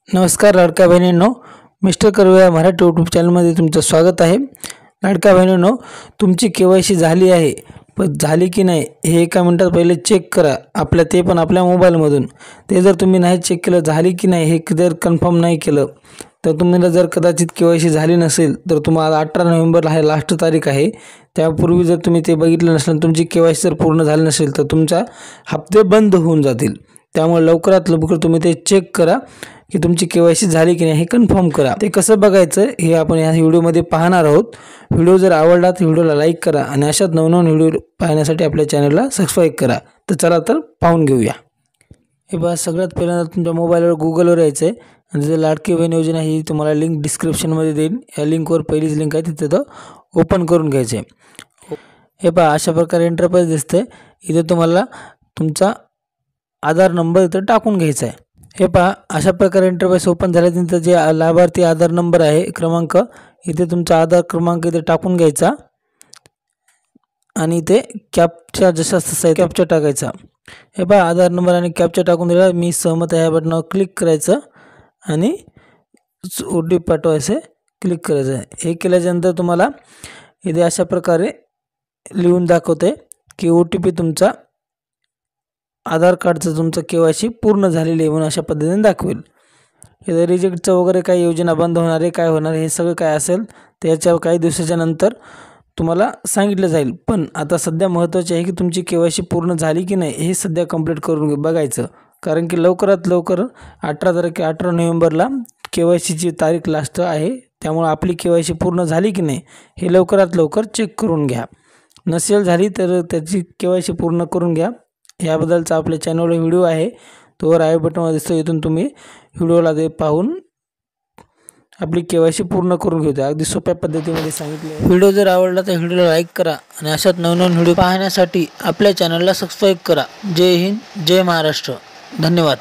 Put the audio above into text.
नमस्कार लाडक्या बहिणींनो, mister Karve Marathi YouTube चॅनलमध्ये तुमचं स्वागत आहे। लाडक्या बहिणींनो, तुमची केवायसी झाली आहे पण झाली की नाही हे एका मिनिटात पहिले चेक करा, ते पण आपल्या मोबाईलमधून। ते जर तुम्ही नाही चेक केलं झाली की नाही हे जर कन्फर्म नाही केलं तर तुम्हाला जर कदाचित केवायसी झाली नसेल तर तुम्हाला 18 नोव्हेंबरला आहे लास्ट तारीख आहे। त्यापूर्वी जर तुम्ही ते बघितलं नसेल, तुमची केवायसी जर पूर्ण झाली नसेल तर तुमचा हप्ते बंद होऊन जातील। त्यामुळे लवकरात लवकर तुम्ही ते चेक करा की तुमची केवायसी झाली की नाही हे कन्फर्म करा। ते कसं बघायचं हे आपण या व्हिडिओमध्ये पाहणार आहोत। व्हिडिओ जर आवडला तर व्हिडिओला लाईक करा आणि अशाच नवनवीन व्हिडिओ पाहण्यासाठी आपल्या चॅनलला सबस्क्राइब करा। तर चला तर पाहून घेऊया। हे बघा, सगळ्यात पहिल्यांदा तुमच्या मोबाईलवर गुगलवर यायचं आहे आणि जे लाडकी बहीण योजना ही तुम्हाला लिंक डिस्क्रिप्शनमध्ये देईन। या लिंकवर पहिलीच लिंक आहे, तिथे ओपन करून घ्यायचे। हे पहा, अशा प्रकारे इंटरफेस दिसते। इथे तुम्हाला तुमचा आधार नंबर इथे टाकून घ्यायचा आहे। हे पहा, अशा प्रकारे इंटरफेस ओपन झाल्यानंतर जे लाभार्थी आधार नंबर आहे क्रमांक, इथे तुमचा आधार क्रमांक इथे टाकून घ्यायचा आणि इथे कॅप्चा जसा तसा कॅप्चा टाकायचा। हे पहा, आधार नंबर आणि कॅप्चा टाकून दिला, मी सहमत आहे या बटनावर क्लिक करायचं आणि OTP पाठवायचे क्लिक करायचं। हे केल्यानंतर तुम्हाला इथे अशा प्रकारे लिहून दाखवते की OTP तुमचा आधार कार्डचं तुमचं केवायसी पूर्ण झालेली आहे म्हणून अशा पद्धतीने दाखवेल। इथे रिजेक्टचं वगैरे काही योजना बंद होणार आहे, काय होणार हे सगळं काय असेल ते याच्या काही दिवसाच्या नंतर तुम्हाला सांगितलं जाईल। पण आता सध्या महत्त्वाचे आहे की तुमची केवायसी पूर्ण झाली की नाही हे सध्या कंप्लीट करून बघायचं, कारण की लवकरात लवकर 18 नोव्हेंबरला केवायसीची तारीख लास्ट आहे। त्यामुळे आपली केवायसी पूर्ण झाली की नाही हे लवकरात लवकर चेक करून घ्या। नसेल झाली तर त्याची केवायसी पूर्ण करून घ्या। याबद्दलचा आपल्या चॅनलवर व्हिडिओ आहे, तो वर आय बटनवर दिसतो, इथून तुम्ही व्हिडिओला ते पाहून आपली केवायसी पूर्ण करून घेऊ द्या। अगदी सोप्या पद्धतीमध्ये सांगितले। व्हिडिओ जर आवडला तर व्हिडिओला लाईक करा आणि अशाच नवनवीन व्हिडिओ पाहण्यासाठी आपल्या चॅनलला सबस्क्राइब करा। जय हिंद, जय महाराष्ट्र, धन्यवाद।